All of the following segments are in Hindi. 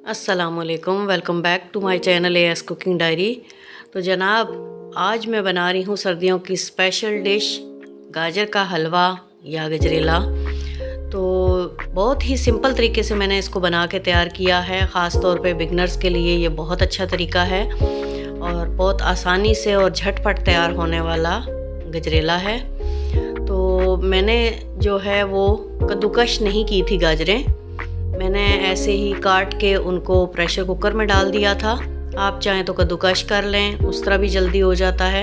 अस्सलामुअलैकुम, welcome back to my channel AS cooking diary. तो जनाब, आज मैं बना रही हूँ सर्दियों की स्पेशल डिश गाजर का हलवा या गजरेला। तो बहुत ही सिंपल तरीके से मैंने इसको बना के तैयार किया है। ख़ास तौर पे बिगनर्स के लिए ये बहुत अच्छा तरीका है और बहुत आसानी से और झटपट तैयार होने वाला गजरेला है। तो मैंने जो है वो कद्दूकश नहीं की थी गाजरें, मैंने ऐसे ही काट के उनको प्रेशर कुकर में डाल दिया था। आप चाहें तो कद्दूकश कर लें, उस तरह भी जल्दी हो जाता है।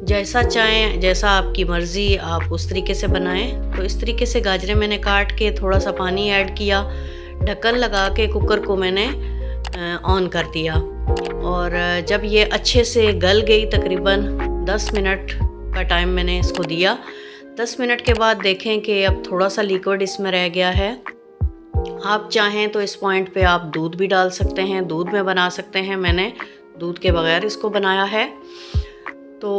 जैसा चाहें, जैसा आपकी मर्ज़ी, आप उस तरीके से बनाएं। तो इस तरीके से गाजरें मैंने काट के थोड़ा सा पानी ऐड किया, ढक्कन लगा के कुकर को मैंने ऑन कर दिया। और जब ये अच्छे से गल गई, तकरीबन 10 मिनट का टाइम मैंने इसको दिया। 10 मिनट के बाद देखें कि अब थोड़ा सा लिक्विड इसमें रह गया है। आप चाहें तो इस पॉइंट पे आप दूध भी डाल सकते हैं, दूध में बना सकते हैं। मैंने दूध के बगैर इसको बनाया है। तो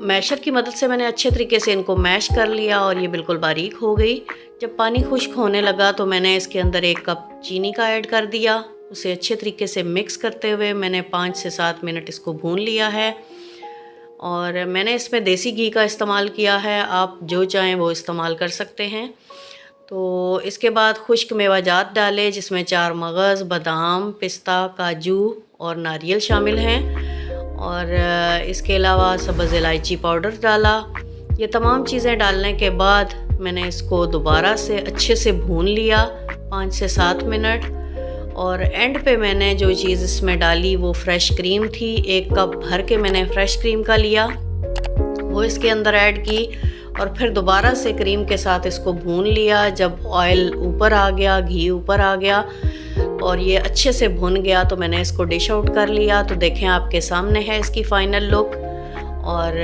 मैशर की मदद से मैंने अच्छे तरीके से इनको मैश कर लिया और ये बिल्कुल बारीक हो गई। जब पानी खुश्क होने लगा तो मैंने इसके अंदर 1 कप चीनी का ऐड कर दिया। उसे अच्छे तरीके से मिक्स करते हुए मैंने 5 से 7 मिनट इसको भून लिया है। और मैंने इसमें देसी घी का इस्तेमाल किया है, आप जो चाहें वो इस्तेमाल कर सकते हैं। तो इसके बाद खुश्क मेवाजात डाले, जिसमें 4 मगज़, बादाम, पिस्ता, काजू और नारियल शामिल हैं। और इसके अलावा सब्ज़ इलायची पाउडर डाला। ये तमाम चीज़ें डालने के बाद मैंने इसको दोबारा से अच्छे से भून लिया 5 से 7 मिनट। और एंड पे मैंने जो चीज़ इसमें डाली वो फ्रेश क्रीम थी। 1 कप भर के मैंने फ्रेश क्रीम का लिया, वो इसके अंदर ऐड की और फिर दोबारा से क्रीम के साथ इसको भून लिया। जब ऑयल ऊपर आ गया, घी ऊपर आ गया और ये अच्छे से भुन गया तो मैंने इसको डिश आउट कर लिया। तो देखें, आपके सामने है इसकी फ़ाइनल लुक और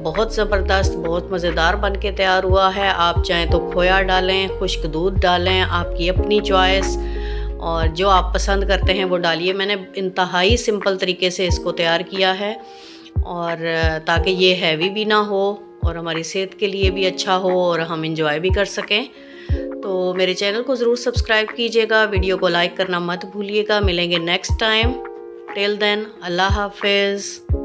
बहुत ज़बरदस्त, बहुत मज़ेदार बन के तैयार हुआ है। आप चाहें तो खोया डालें, खुश्क दूध डालें, आपकी अपनी चॉइस, और जो आप पसंद करते हैं वो डालिए। मैंने इंतहाई सिंपल तरीके से इसको तैयार किया है और ताकि ये हैवी भी ना हो और हमारी सेहत के लिए भी अच्छा हो और हम इंजॉय भी कर सकें। तो मेरे चैनल को ज़रूर सब्सक्राइब कीजिएगा, वीडियो को लाइक करना मत भूलिएगा। मिलेंगे नेक्स्ट टाइम। टिल देन, अल्लाह हाफिज़।